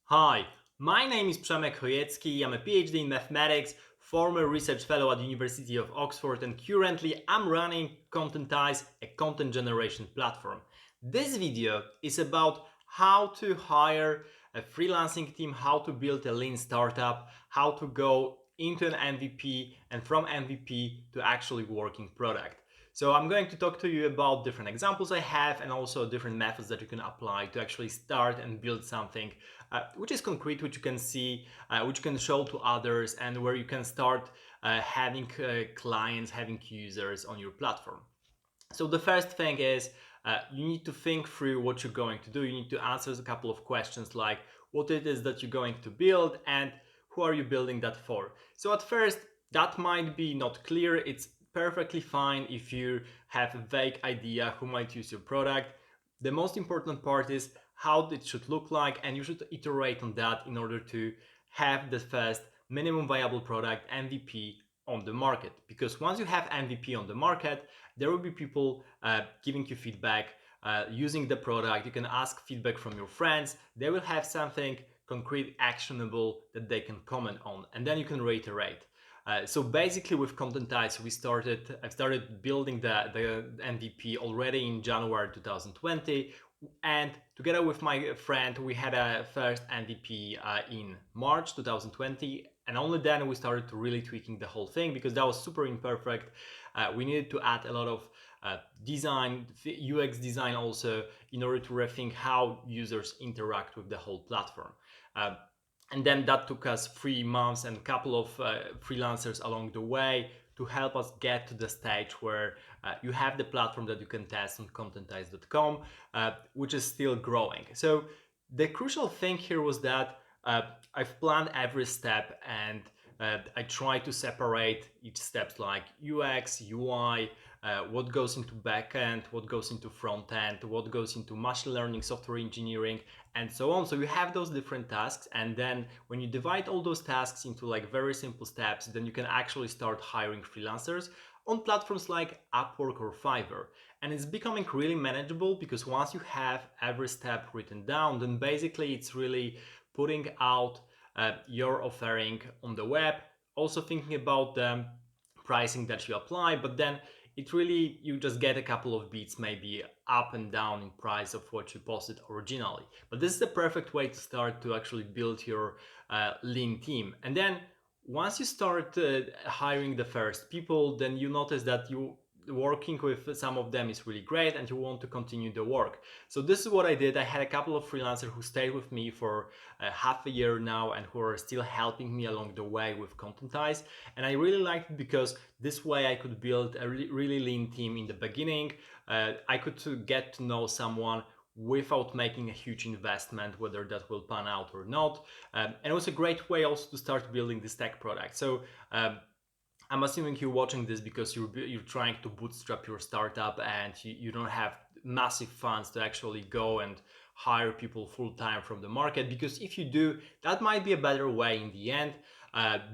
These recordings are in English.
Hi, my name is Przemek Chojecki. I'm a PhD in mathematics, former research fellow at the University of Oxford, and currently I'm running Contentize, a content generation platform. This video is about how to hire a freelancing team, how to build a lean startup, how to go into an MVP, and from MVP to actually working product. So I'm going to talk to you about different examples I have and also different methods that you can apply to actually start and build something which is concrete, which you can see, which you can show to others, and where you can start having clients, having users on your platform. So the first thing is you need to think through what you're going to do. You need to answer a couple of questions like what it is that you're going to build and who are you building that for. So at first, that might be not clear. It's perfectly fine if you have a vague idea who might use your product. The most important part is how it should look like, and you should iterate on that in order to have the first minimum viable product MVP on the market. Because once you have MVP on the market, there will be people giving you feedback, using the product. You can ask feedback from your friends. They will have something concrete, actionable that they can comment on, and then you can reiterate. So basically, with Contentize, I started building the MVP already in January 2020, and together with my friend, we had a first MVP in March 2020, and only then we started to really tweaking the whole thing because that was super imperfect. We needed to add a lot of design, UX design also, in order to rethink how users interact with the whole platform. Uh, and then that took us 3 months and a couple of freelancers along the way to help us get to the stage where you have the platform that you can test on contentize.com, which is still growing. So the crucial thing here was that I've planned every step, and I try to separate each step, like UX, UI, what goes into backend, what goes into front end, what goes into machine learning, software engineering, and so on. So you have those different tasks, and then when you divide all those tasks into like very simple steps, then you can actually start hiring freelancers on platforms like Upwork or Fiverr. And it's becoming really manageable because once you have every step written down, then basically it's really putting out your offering on the web, also thinking about the pricing that you apply, but then it really, you just get a couple of beats maybe up and down in price of what you posted originally. But this is the perfect way to start to actually build your lean team. And then once you start hiring the first people, then you notice that you working with some of them is really great and you want to continue the work. So this is what I did. I had a couple of freelancers who stayed with me for half a year now and who are still helping me along the way with Contentize. And I really liked it because this way I could build a really lean team in the beginning. I could get to know someone without making a huge investment, whether that will pan out or not. And it was a great way also to start building this tech product. So I'm assuming you're watching this because you're trying to bootstrap your startup and you don't have massive funds to actually go and hire people full time from the market. Because if you do, that might be a better way in the end,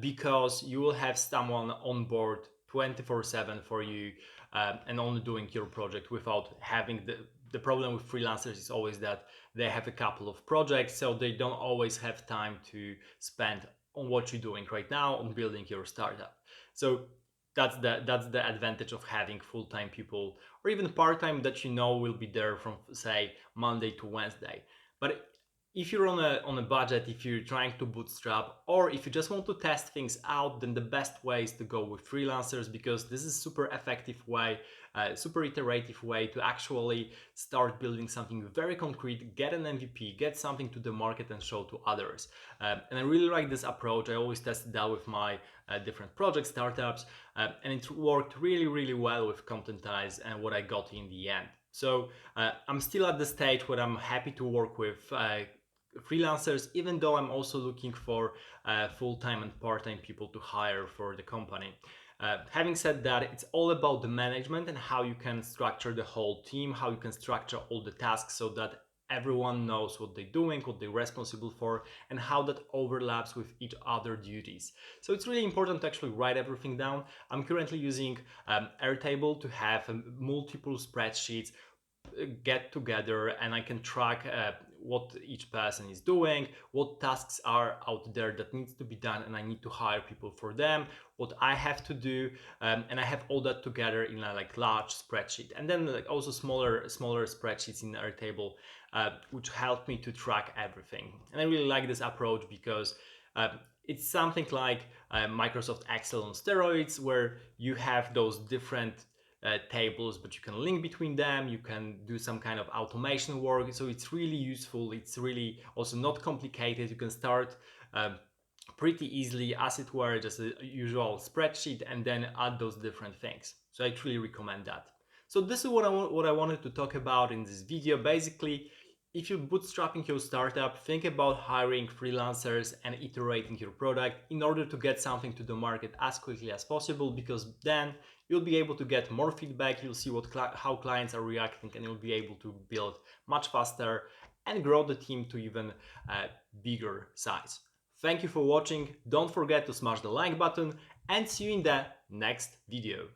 because you will have someone on board 24/7 for you, and only doing your project without having the problem with freelancers is always that they have a couple of projects, so they don't always have time to spend on what you're doing right now on building your startup. So that's the advantage of having full-time people or even part-time that you know will be there from say Monday to Wednesday. But if you're on a budget, if you're trying to bootstrap, or if you just want to test things out, then the best way is to go with freelancers because this is super effective way, super iterative way to actually start building something very concrete, get an MVP, get something to the market and show to others. And I really like this approach. I always tested that with my different project startups, and it worked really well with Contentize and what I got in the end. So I'm still at the stage where I'm happy to work with freelancers, even though I'm also looking for full-time and part-time people to hire for the company. Having said that, it's all about the management and how you can structure the whole team, how you can structure all the tasks so that everyone knows what they're doing, what they're responsible for, and how that overlaps with each other duties. So it's really important to actually write everything down. I'm currently using Airtable to have multiple spreadsheets get together, and I can track what each person is doing, what tasks are out there that needs to be done, and I need to hire people for them, what I have to do, and I have all that together in a like large spreadsheet, and then like also smaller spreadsheets in Airtable, which help me to track everything. And I really like this approach because it's something like Microsoft Excel on steroids, where you have those different tables, but you can link between them, you can do some kind of automation work, so it's really useful. It's really also not complicated. You can start pretty easily, as it were, just a usual spreadsheet, and then add those different things. So I truly recommend that. So this is what I wanted to talk about in this video. Basically, if you're bootstrapping your startup, think about hiring freelancers and iterating your product in order to get something to the market as quickly as possible, because then you'll be able to get more feedback, you'll see how clients are reacting, and you'll be able to build much faster and grow the team to even a bigger size. Thank you for watching. Don't forget to smash the like button, and see you in the next video.